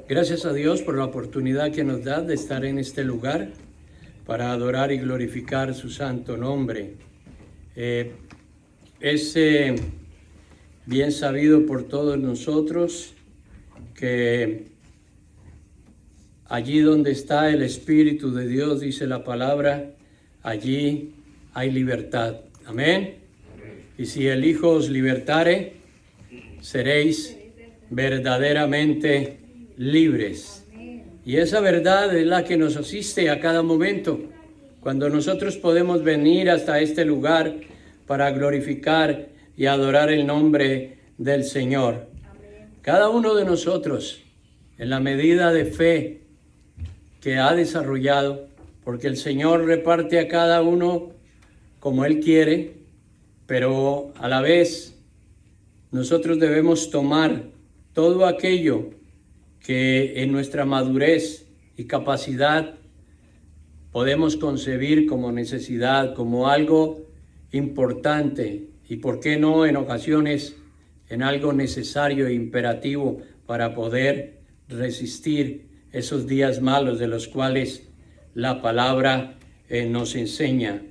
Gracias a Dios por la oportunidad que nos da de estar en este lugar para adorar y glorificar su santo nombre. Es bien sabido por todos nosotros que allí donde está el Espíritu de Dios, dice la palabra, allí hay libertad. Amén. Y si el Hijo os libertare, seréis verdaderamente libres. Y esa verdad es la que nos asiste a cada momento, cuando nosotros podemos venir hasta este lugar para glorificar y adorar el nombre del Señor. Cada uno de nosotros, en la medida de fe que ha desarrollado, porque el Señor reparte a cada uno como Él quiere, pero a la vez nosotros debemos tomar todo aquello que en nuestra madurez y capacidad podemos concebir como necesidad, como algo importante y, por qué no, en ocasiones, en algo necesario e imperativo para poder resistir esos días malos de los cuales la palabra nos enseña.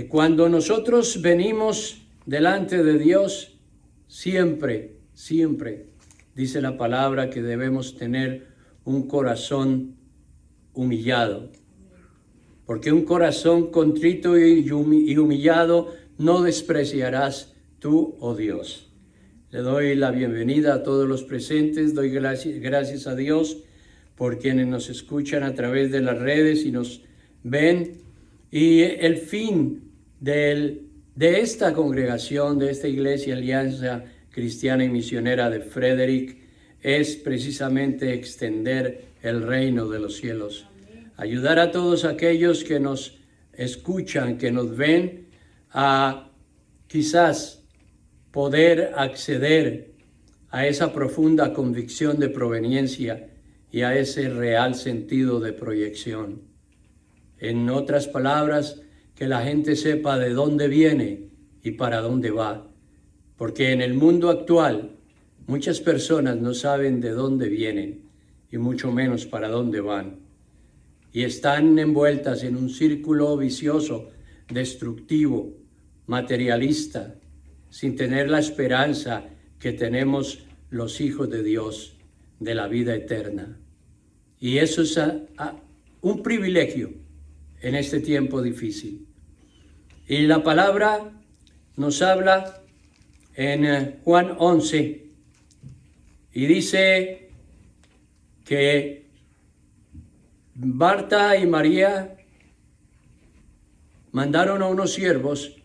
Cuando nosotros venimos delante de Dios, siempre dice la palabra que debemos tener un corazón humillado, porque un corazón contrito y humillado no despreciarás tú, oh Dios. Le doy la bienvenida a todos los presentes, doy gracias a Dios por quienes nos escuchan a través de las redes y nos ven. Y el fin de esta congregación, de esta Iglesia Alianza Cristiana y Misionera de Frederick, es precisamente extender el reino de los cielos. Ayudar a todos aquellos que nos escuchan, que nos ven, a quizás poder acceder a esa profunda convicción de proveniencia y a ese real sentido de proyección. En otras palabras, que la gente sepa de dónde viene y para dónde va. Porque en el mundo actual muchas personas no saben de dónde vienen y mucho menos para dónde van. Y están envueltas en un círculo vicioso, destructivo, materialista, sin tener la esperanza que tenemos los hijos de Dios de la vida eterna. Y eso es un privilegio en este tiempo difícil. Y la palabra nos habla en Juan 11 y dice que Marta y María mandaron a unos siervos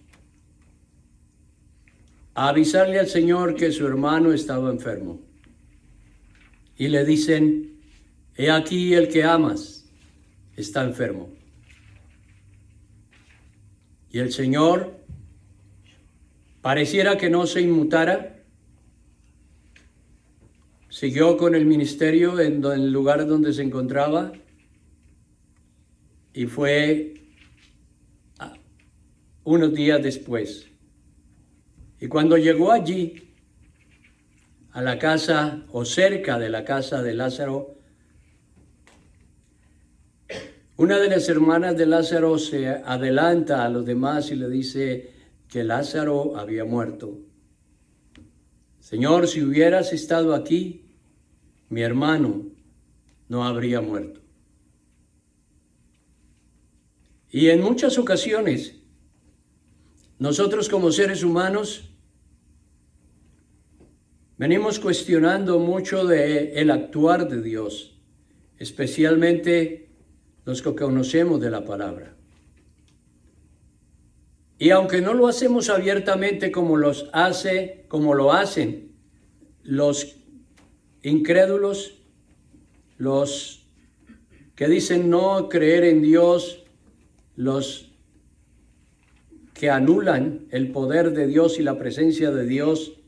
a avisarle al Señor que su hermano estaba enfermo. Y le dicen: he aquí el que amas está enfermo. Y el Señor pareciera que no se inmutara, siguió con el ministerio en el lugar donde se encontraba y fue unos días después. Y cuando llegó allí, a la casa o cerca de la casa de Lázaro, una de las hermanas de Lázaro se adelanta a los demás y le dice que Lázaro había muerto. Señor, si hubieras estado aquí, mi hermano no habría muerto. Y en muchas ocasiones, nosotros como seres humanos venimos cuestionando mucho del actuar de Dios, especialmente los que conocemos de la palabra. Y aunque no lo hacemos abiertamente como lo hacen los incrédulos, los que dicen no creer en Dios, los que anulan el poder de Dios y la presencia de Dios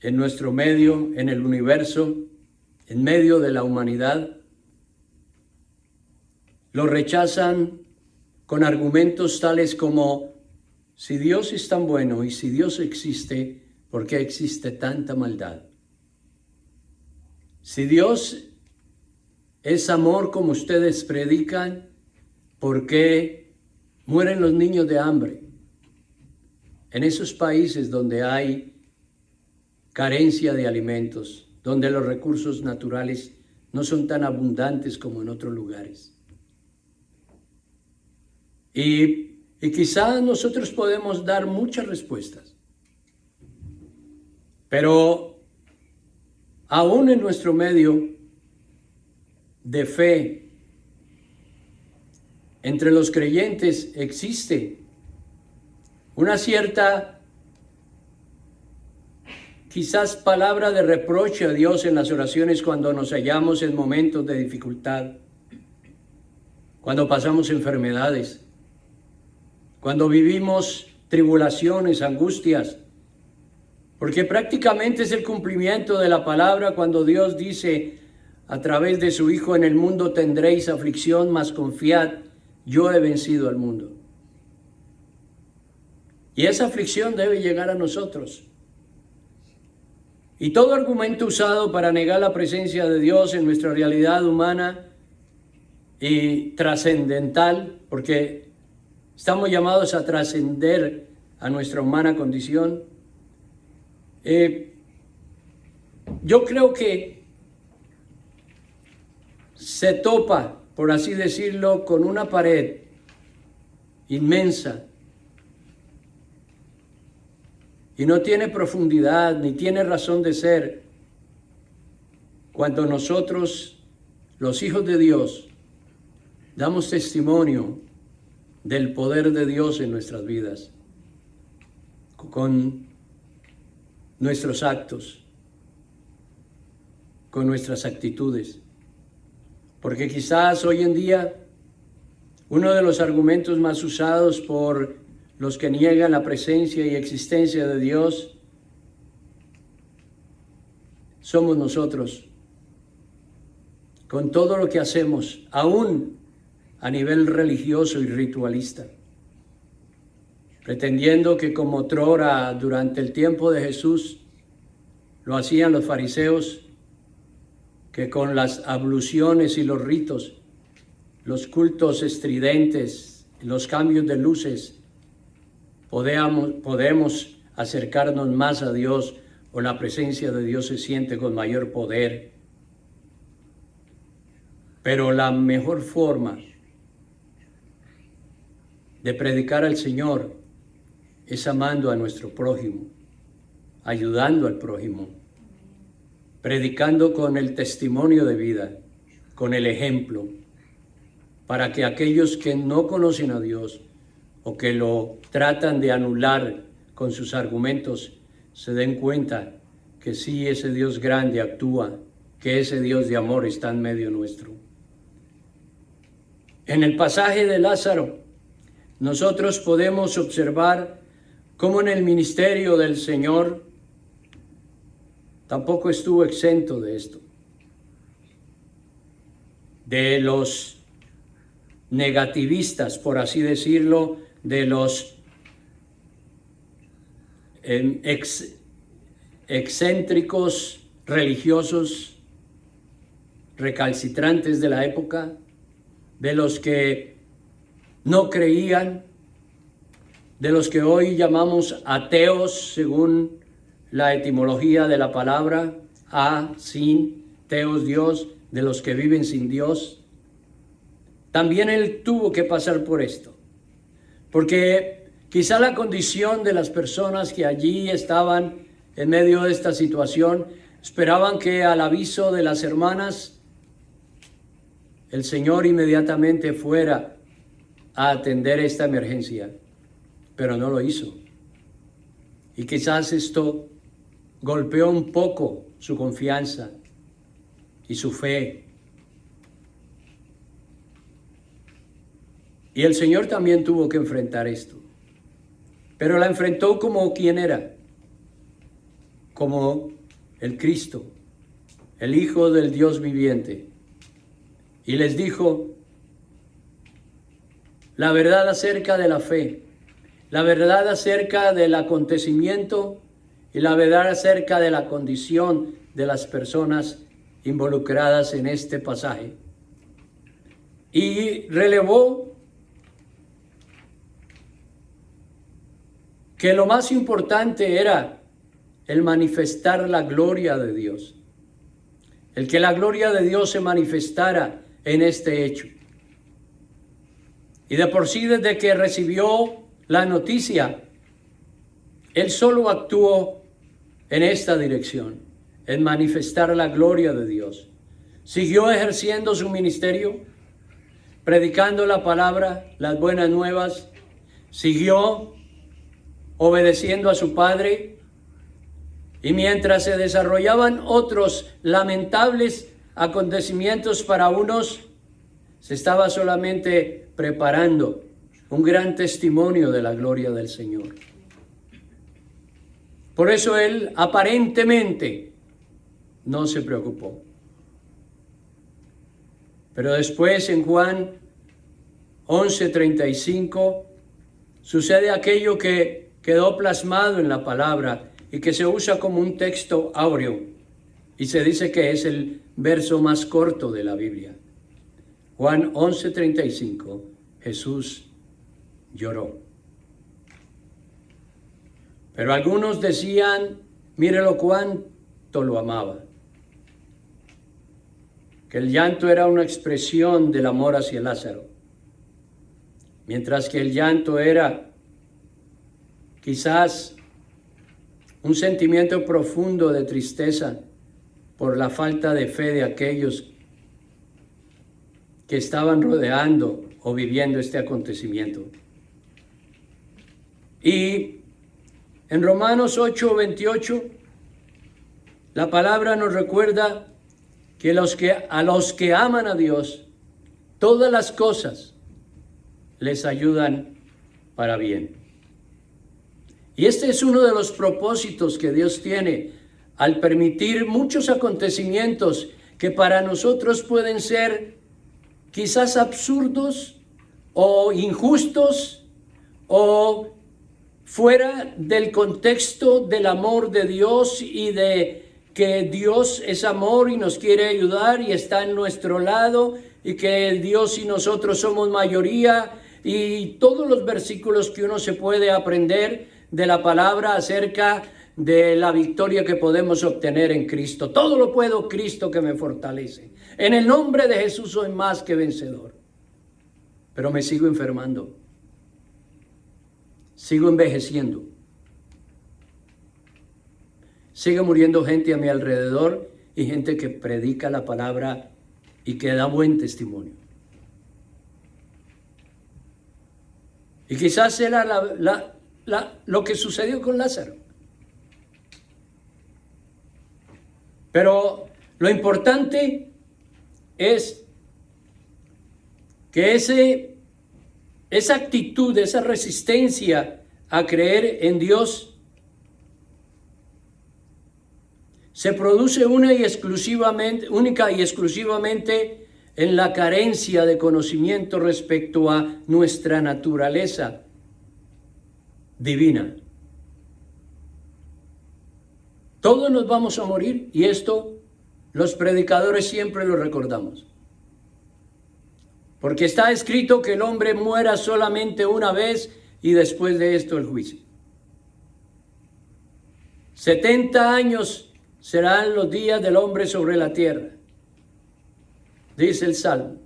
en nuestro medio, en el universo, en medio de la humanidad, lo rechazan con argumentos tales como: si Dios es tan bueno y si Dios existe, ¿por qué existe tanta maldad? Si Dios es amor como ustedes predican, ¿por qué mueren los niños de hambre? En esos países donde hay carencia de alimentos, donde los recursos naturales no son tan abundantes como en otros lugares. Y quizás nosotros podemos dar muchas respuestas, pero aún en nuestro medio de fe, entre los creyentes existe una cierta, quizás palabra de reproche a Dios en las oraciones cuando nos hallamos en momentos de dificultad, cuando pasamos enfermedades, cuando vivimos tribulaciones, angustias, porque prácticamente es el cumplimiento de la palabra cuando Dios dice a través de su Hijo: en el mundo tendréis aflicción, mas confiad, yo he vencido al mundo. Y esa aflicción debe llegar a nosotros. Y todo argumento usado para negar la presencia de Dios en nuestra realidad humana y trascendental, porque estamos llamados a trascender a nuestra humana condición, yo creo que se topa, por así decirlo, con una pared inmensa y no tiene profundidad ni tiene razón de ser cuando nosotros, los hijos de Dios, damos testimonio del poder de Dios en nuestras vidas, con nuestros actos, con nuestras actitudes. Porque quizás hoy en día uno de los argumentos más usados por los que niegan la presencia y existencia de Dios somos nosotros, con todo lo que hacemos, aún a nivel religioso y ritualista, pretendiendo que como otrora durante el tiempo de Jesús lo hacían los fariseos, que con las abluciones y los ritos, los cultos estridentes, los cambios de luces, podemos acercarnos más a Dios, o la presencia de Dios se siente con mayor poder. Pero la mejor forma de predicar al Señor es amando a nuestro prójimo, ayudando al prójimo, predicando con el testimonio de vida, con el ejemplo, para que aquellos que no conocen a Dios o que lo tratan de anular con sus argumentos se den cuenta que sí, ese Dios grande actúa, que ese Dios de amor está en medio nuestro. En el pasaje de Lázaro, nosotros podemos observar cómo en el ministerio del Señor tampoco estuvo exento de esto, de los negativistas, por así decirlo, de los excéntricos religiosos recalcitrantes de la época, de los que no creían, de los que hoy llamamos ateos según la etimología de la palabra, sin, teos, Dios, de los que viven sin Dios. También él tuvo que pasar por esto, porque quizá la condición de las personas que allí estaban en medio de esta situación esperaban que al aviso de las hermanas el Señor inmediatamente fuera a atender esta emergencia, pero no lo hizo. Y quizás esto golpeó un poco su confianza y su fe. Y el Señor también tuvo que enfrentar esto, pero la enfrentó como quien era, como el Cristo, el Hijo del Dios viviente. Y les dijo la verdad acerca de la fe, la verdad acerca del acontecimiento y la verdad acerca de la condición de las personas involucradas en este pasaje. Y relevó que lo más importante era el manifestar la gloria de Dios. El que la gloria de Dios se manifestara en este hecho. Y de por sí, desde que recibió la noticia, él solo actuó en esta dirección, en manifestar la gloria de Dios. Siguió ejerciendo su ministerio, predicando la palabra, las buenas nuevas. Siguió obedeciendo a su Padre. Y mientras se desarrollaban otros lamentables acontecimientos para unos, se estaba solamente preparando un gran testimonio de la gloria del Señor. Por eso él aparentemente no se preocupó. Pero después en Juan 11:35 sucede aquello que quedó plasmado en la palabra y que se usa como un texto áureo, y se dice que es el verso más corto de la Biblia. Juan 11:35, Jesús lloró. Pero algunos decían, mírelo cuánto lo amaba. Que el llanto era una expresión del amor hacia Lázaro. Mientras que el llanto era quizás un sentimiento profundo de tristeza por la falta de fe de aquellos que estaban rodeando o viviendo este acontecimiento. Y en Romanos 8:28, la palabra nos recuerda que a los que aman a Dios, todas las cosas les ayudan para bien. Y este es uno de los propósitos que Dios tiene al permitir muchos acontecimientos que para nosotros pueden ser quizás absurdos o injustos o fuera del contexto del amor de Dios y de que Dios es amor y nos quiere ayudar y está en nuestro lado y que Dios y nosotros somos mayoría, y todos los versículos que uno se puede aprender de la palabra acerca de la victoria que podemos obtener en Cristo. Todo lo puedo Cristo que me fortalece. En el nombre de Jesús soy más que vencedor. Pero me sigo enfermando. Sigo envejeciendo. Sigue muriendo gente a mi alrededor y gente que predica la palabra y que da buen testimonio. Y quizás era lo que sucedió con Lázaro. Pero lo importante es que esa actitud, esa resistencia a creer en Dios se produce única y exclusivamente en la carencia de conocimiento respecto a nuestra naturaleza divina. Todos nos vamos a morir, y esto los predicadores siempre lo recordamos. Porque está escrito que el hombre muera solamente una vez y después de esto el juicio. 70 años serán los días del hombre sobre la tierra, dice el Salmo.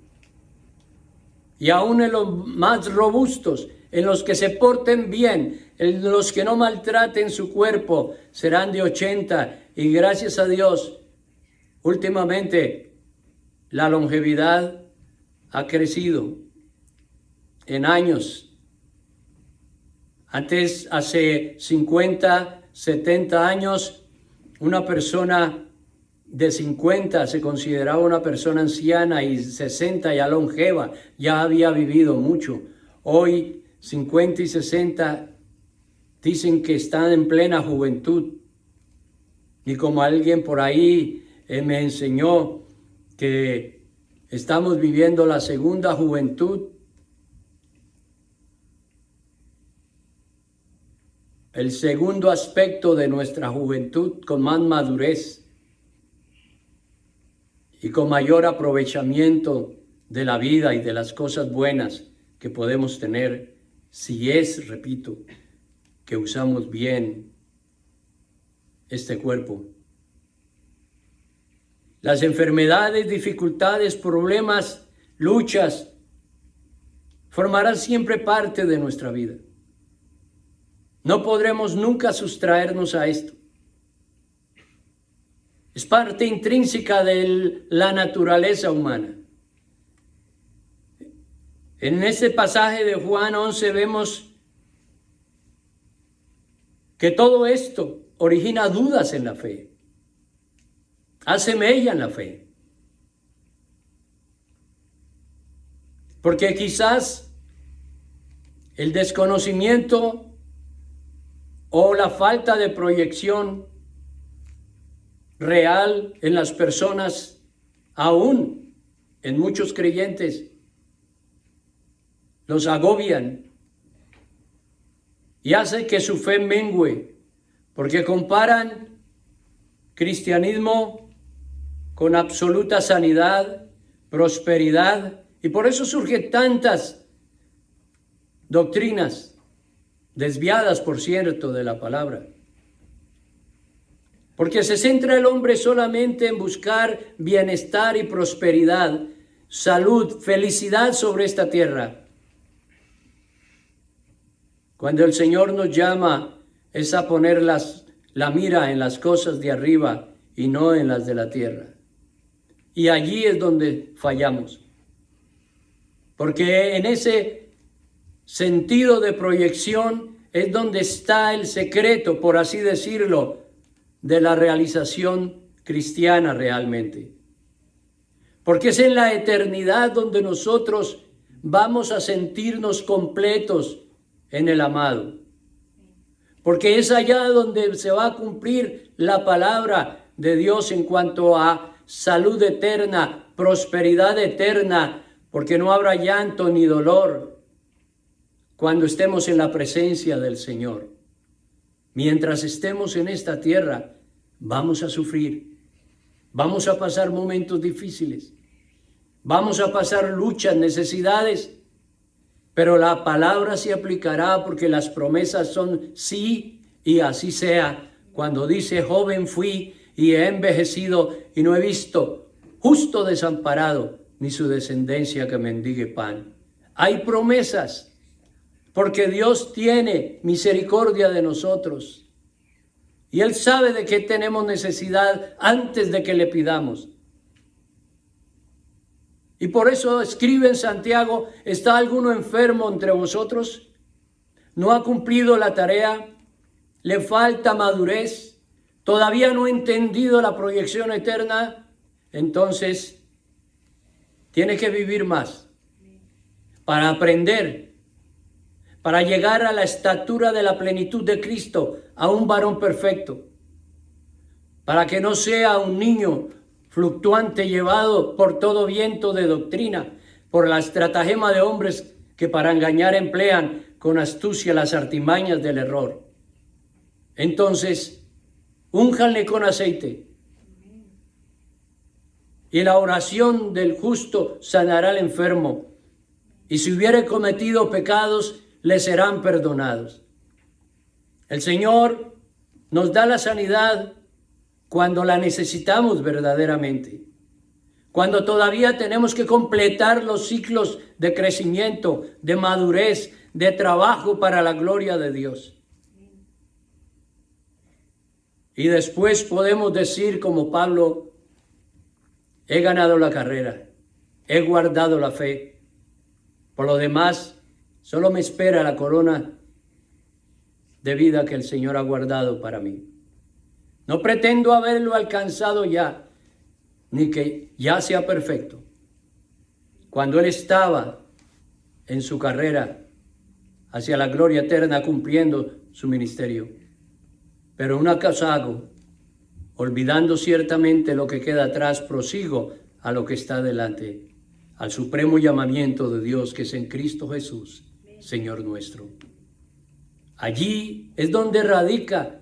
Y aún en los más robustos, en los que se porten bien, en los que no maltraten su cuerpo, serán de 80. Y gracias a Dios, últimamente la longevidad ha crecido en años. Antes, hace 50, 70 años, una persona de 50 se consideraba una persona anciana, y 60 ya longeva, ya había vivido mucho. Hoy 50 y 60 dicen que están en plena juventud. Y como alguien por ahí me enseñó que estamos viviendo la segunda juventud, el segundo aspecto de nuestra juventud con más madurez. y con mayor aprovechamiento de la vida y de las cosas buenas que podemos tener, si es, repito, que usamos bien este cuerpo. Las enfermedades, dificultades, problemas, luchas, formarán siempre parte de nuestra vida. No podremos nunca sustraernos a esto. Es parte intrínseca de la naturaleza humana. En este pasaje de Juan 11 vemos que todo esto origina dudas en la fe, hace mella en la fe. Porque quizás el desconocimiento o la falta de proyección real en las personas, aún en muchos creyentes, los agobian y hace que su fe mengüe, porque comparan cristianismo con absoluta sanidad, prosperidad, y por eso surgen tantas doctrinas desviadas, por cierto, de la palabra. Porque se centra el hombre solamente en buscar bienestar y prosperidad, salud, felicidad sobre esta tierra. Cuando el Señor nos llama es a poner la mira en las cosas de arriba y no en las de la tierra. Y allí es donde fallamos. Porque en ese sentido de proyección es donde está el secreto, por así decirlo, de la realización cristiana realmente. Porque es en la eternidad donde nosotros vamos a sentirnos completos en el amado. Porque es allá donde se va a cumplir la palabra de Dios en cuanto a salud eterna, prosperidad eterna, porque no habrá llanto ni dolor cuando estemos en la presencia del Señor. Mientras estemos en esta tierra, vamos a sufrir, vamos a pasar momentos difíciles, vamos a pasar luchas, necesidades, pero la palabra se aplicará porque las promesas son sí y así sea. Cuando dice, joven fui y he envejecido y no he visto justo desamparado ni su descendencia que mendigue pan. Hay promesas porque Dios tiene misericordia de nosotros y Él sabe de qué tenemos necesidad antes de que le pidamos. Y por eso escribe en Santiago, ¿está alguno enfermo entre vosotros? ¿No ha cumplido la tarea? ¿Le falta madurez? ¿Todavía no ha entendido la proyección eterna? Entonces, tiene que vivir más para aprender, para llegar a la estatura de la plenitud de Cristo, a un varón perfecto, para que no sea un niño fluctuante llevado por todo viento de doctrina, por la estratagema de hombres que para engañar emplean con astucia las artimañas del error. Entonces, únjanle con aceite y la oración del justo sanará al enfermo, y si hubiere cometido pecados, le serán perdonados. El Señor nos da la sanidad cuando la necesitamos verdaderamente, cuando todavía tenemos que completar los ciclos de crecimiento, de madurez, de trabajo para la gloria de Dios. Y después podemos decir como Pablo, he ganado la carrera, he guardado la fe. Por lo demás, solo me espera la corona de vida que el Señor ha guardado para mí. No pretendo haberlo alcanzado ya, ni que ya sea perfecto. Cuando Él estaba en su carrera hacia la gloria eterna cumpliendo su ministerio. Pero una cosa hago, olvidando ciertamente lo que queda atrás, prosigo a lo que está delante, al supremo llamamiento de Dios que es en Cristo Jesús, Señor nuestro. Allí es donde radica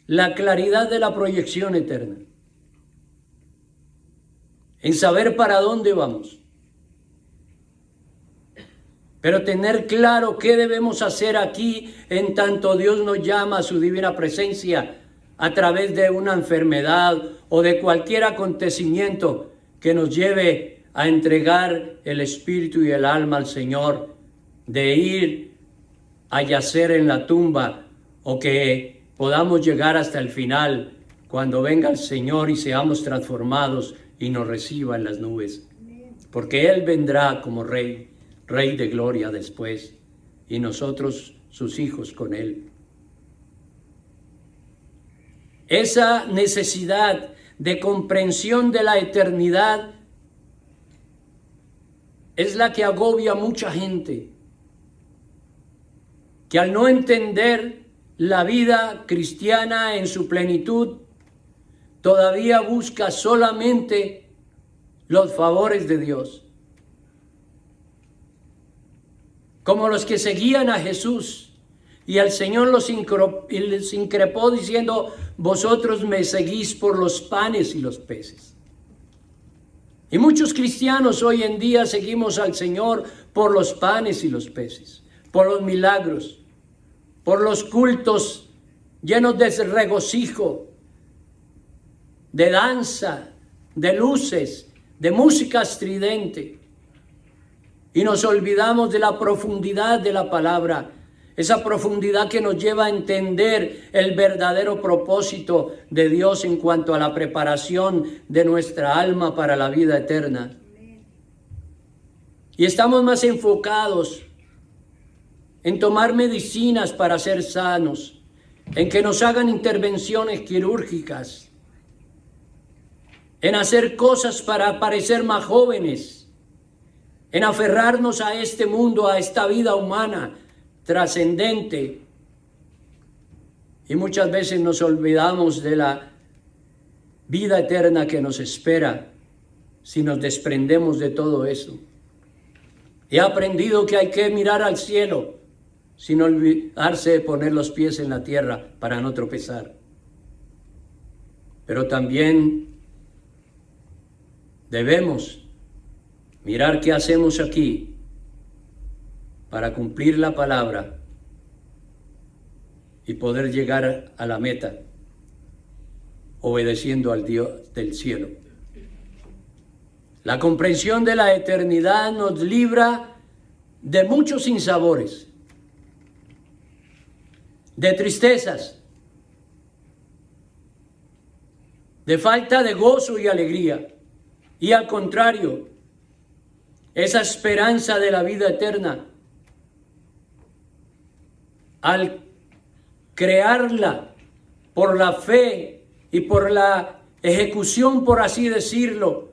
la claridad de la proyección eterna. en saber para dónde vamos. Pero tener claro qué debemos hacer aquí en tanto Dios nos llama a su divina presencia a través de una enfermedad o de cualquier acontecimiento que nos lleve a entregar el espíritu y el alma al Señor, de ir a yacer en la tumba o que podamos llegar hasta el final cuando venga el Señor y seamos transformados y nos reciba en las nubes. Porque Él vendrá como Rey de gloria después, y nosotros sus hijos con Él. Esa necesidad de comprensión de la eternidad es la que agobia a mucha gente, que al no entender la vida cristiana en su plenitud, todavía busca solamente los favores de Dios. Como los que seguían a Jesús, y el Señor les increpó diciendo: vosotros me seguís por los panes y los peces. Y muchos cristianos hoy en día seguimos al Señor por los panes y los peces, por los milagros, por los cultos llenos de regocijo, de danza, de luces, de música estridente. Y nos olvidamos de la profundidad de la palabra, esa profundidad que nos lleva a entender el verdadero propósito de Dios en cuanto a la preparación de nuestra alma para la vida eterna. Y estamos más enfocados en tomar medicinas para ser sanos, en que nos hagan intervenciones quirúrgicas, en hacer cosas para parecer más jóvenes, en aferrarnos a este mundo, a esta vida humana trascendente. Y muchas veces nos olvidamos de la vida eterna que nos espera si nos desprendemos de todo eso. He aprendido que hay que mirar al cielo sin olvidarse de poner los pies en la tierra para no tropezar. Pero también debemos mirar qué hacemos aquí para cumplir la palabra y poder llegar a la meta obedeciendo al Dios del cielo. La comprensión de la eternidad nos libra de muchos sinsabores, de tristezas, de falta de gozo y alegría. Y al contrario, esa esperanza de la vida eterna, al crearla por la fe y por la ejecución, por así decirlo,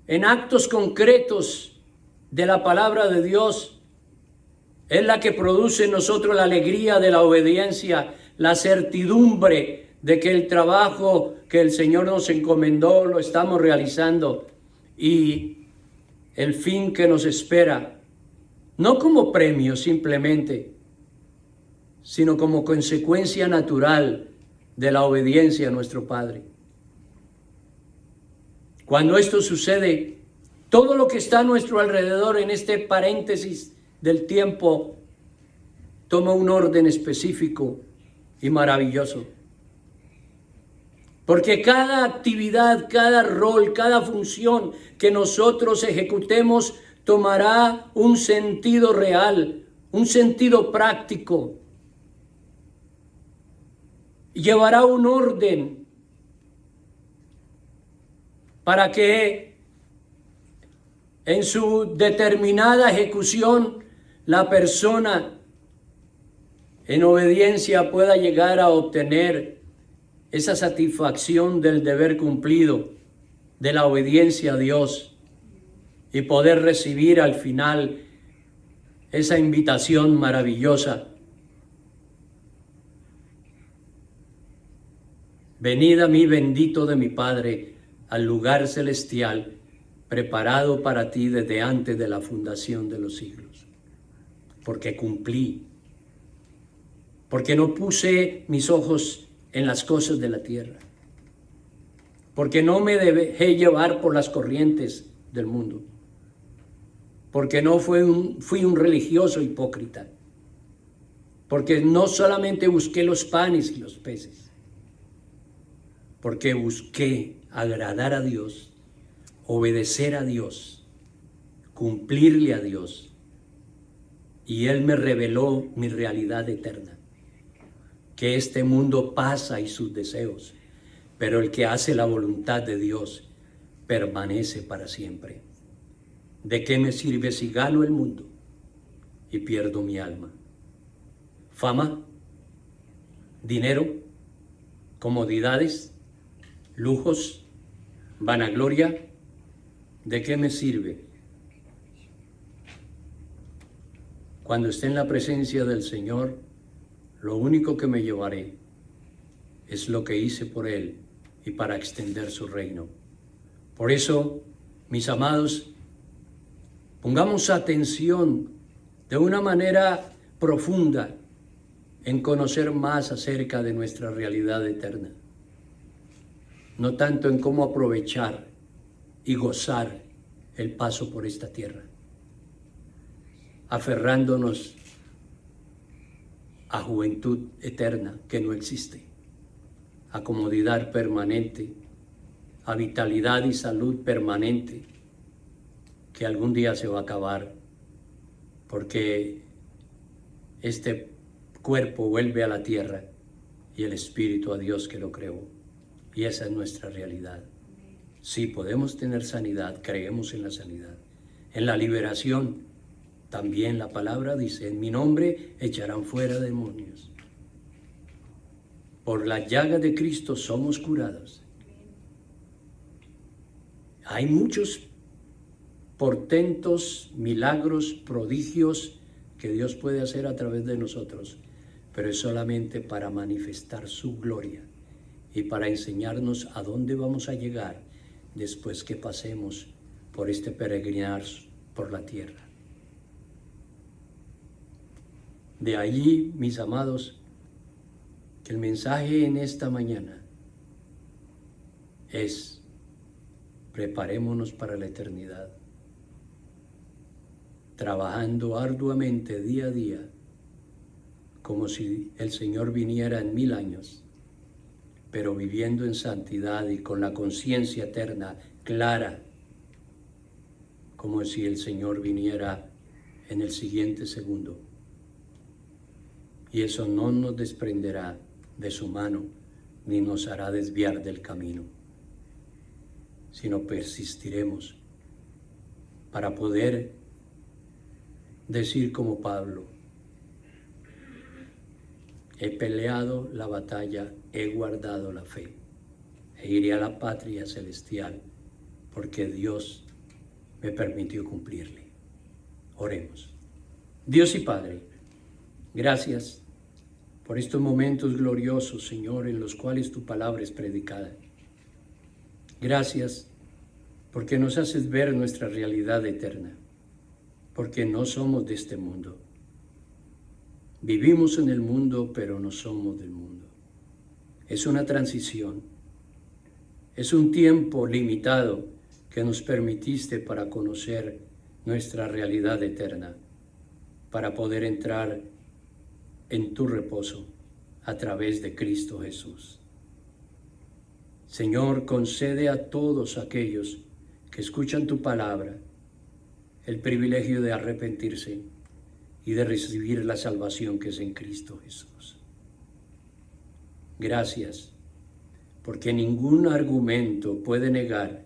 en actos concretos de la palabra de Dios, es la que produce en nosotros la alegría de la obediencia, la certidumbre de que el trabajo que el Señor nos encomendó lo estamos realizando, y el fin que nos espera, no como premio simplemente, sino como consecuencia natural de la obediencia a nuestro Padre. Cuando esto sucede, todo lo que está a nuestro alrededor en este paréntesis del tiempo toma un orden específico y maravilloso. Porque cada actividad, cada rol, cada función que nosotros ejecutemos tomará un sentido real, un sentido práctico. Llevará un orden para que en su determinada ejecución la persona en obediencia pueda llegar a obtener esa satisfacción del deber cumplido, de la obediencia a Dios, y poder recibir al final esa invitación maravillosa. Venid a mí, bendito de mi Padre, al lugar celestial, preparado para ti desde antes de la fundación de los siglos. Porque cumplí, porque no puse mis ojos en las cosas de la tierra, porque no me dejé llevar por las corrientes del mundo, porque no fui un religioso hipócrita, porque no solamente busqué los panes y los peces, porque busqué agradar a Dios, obedecer a Dios, cumplirle a Dios, y Él me reveló mi realidad eterna, que este mundo pasa y sus deseos, pero el que hace la voluntad de Dios permanece para siempre. ¿De qué me sirve si gano el mundo y pierdo mi alma? Fama, dinero, comodidades, lujos, vanagloria, ¿de qué me sirve? Cuando esté en la presencia del Señor, lo único que me llevaré es lo que hice por Él y para extender su reino. Por eso, mis amados, pongamos atención de una manera profunda en conocer más acerca de nuestra realidad eterna, no tanto en cómo aprovechar y gozar el paso por esta tierra, aferrándonos a juventud eterna que no existe, a comodidad permanente, a vitalidad y salud permanente que algún día se va a acabar, porque este cuerpo vuelve a la tierra y el espíritu a Dios que lo creó, y esa es nuestra realidad. Sí, podemos tener sanidad, creemos en la sanidad, en la liberación. También la palabra dice, en mi nombre echarán fuera demonios. Por las llagas de Cristo somos curados. Hay muchos portentos, milagros, prodigios que Dios puede hacer a través de nosotros, pero es solamente para manifestar su gloria y para enseñarnos a dónde vamos a llegar después que pasemos por este peregrinar por la tierra. De allí, mis amados, que el mensaje en esta mañana es: preparémonos para la eternidad, trabajando arduamente día a día, como si el Señor viniera en 1000 años, pero viviendo en santidad y con la conciencia eterna clara, como si el Señor viniera en el siguiente segundo. Y eso no nos desprenderá de su mano, ni nos hará desviar del camino, sino persistiremos para poder decir como Pablo: he peleado la batalla, he guardado la fe, e iré a la patria celestial, porque Dios me permitió cumplirle. Oremos. Dios y Padre, gracias por estos momentos gloriosos, Señor, en los cuales tu palabra es predicada. Gracias porque nos haces ver nuestra realidad eterna, porque no somos de este mundo. Vivimos en el mundo, pero no somos del mundo. Es una transición, es un tiempo limitado que nos permitiste para conocer nuestra realidad eterna, para poder entrar en tu reposo a través de Cristo Jesús. Señor, concede a todos aquellos que escuchan tu palabra el privilegio de arrepentirse y de recibir la salvación que es en Cristo Jesús. Gracias, porque ningún argumento puede negar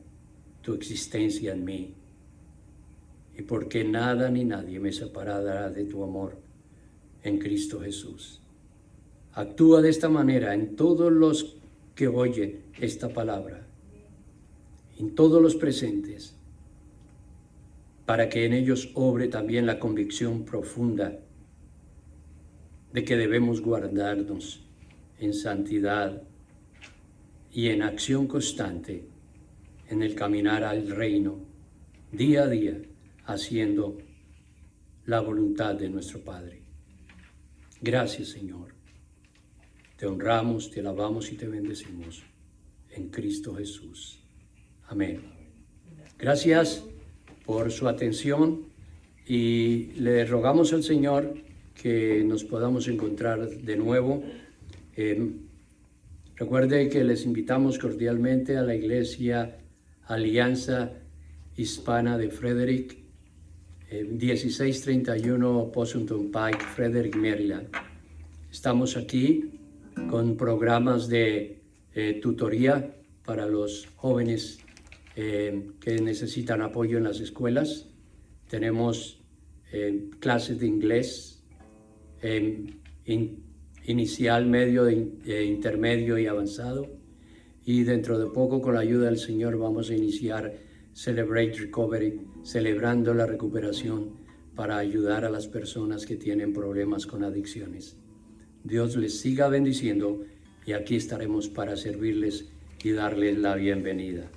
tu existencia en mí, y porque nada ni nadie me separará de tu amor en Cristo Jesús. Actúa de esta manera en todos los que oyen esta palabra, en todos los presentes, para que en ellos obre también la convicción profunda de que debemos guardarnos en santidad y en acción constante en el caminar al reino, día a día, haciendo la voluntad de nuestro Padre. Gracias, Señor. Te honramos, te alabamos y te bendecimos. en Cristo Jesús. Amén. Gracias por su atención y le rogamos al Señor que nos podamos encontrar de nuevo. Recuerde que les invitamos cordialmente a la Iglesia Alianza Hispana de Frederick, 1631 Possunton Pike, Frederick, Maryland. Estamos aquí con programas de tutoría para los jóvenes que necesitan apoyo en las escuelas. Tenemos clases de inglés inicial, medio, intermedio y avanzado. Y dentro de poco, con la ayuda del Señor, vamos a iniciar Celebrate Recovery, celebrando la recuperación para ayudar a las personas que tienen problemas con adicciones. Dios les siga bendiciendo y aquí estaremos para servirles y darles la bienvenida.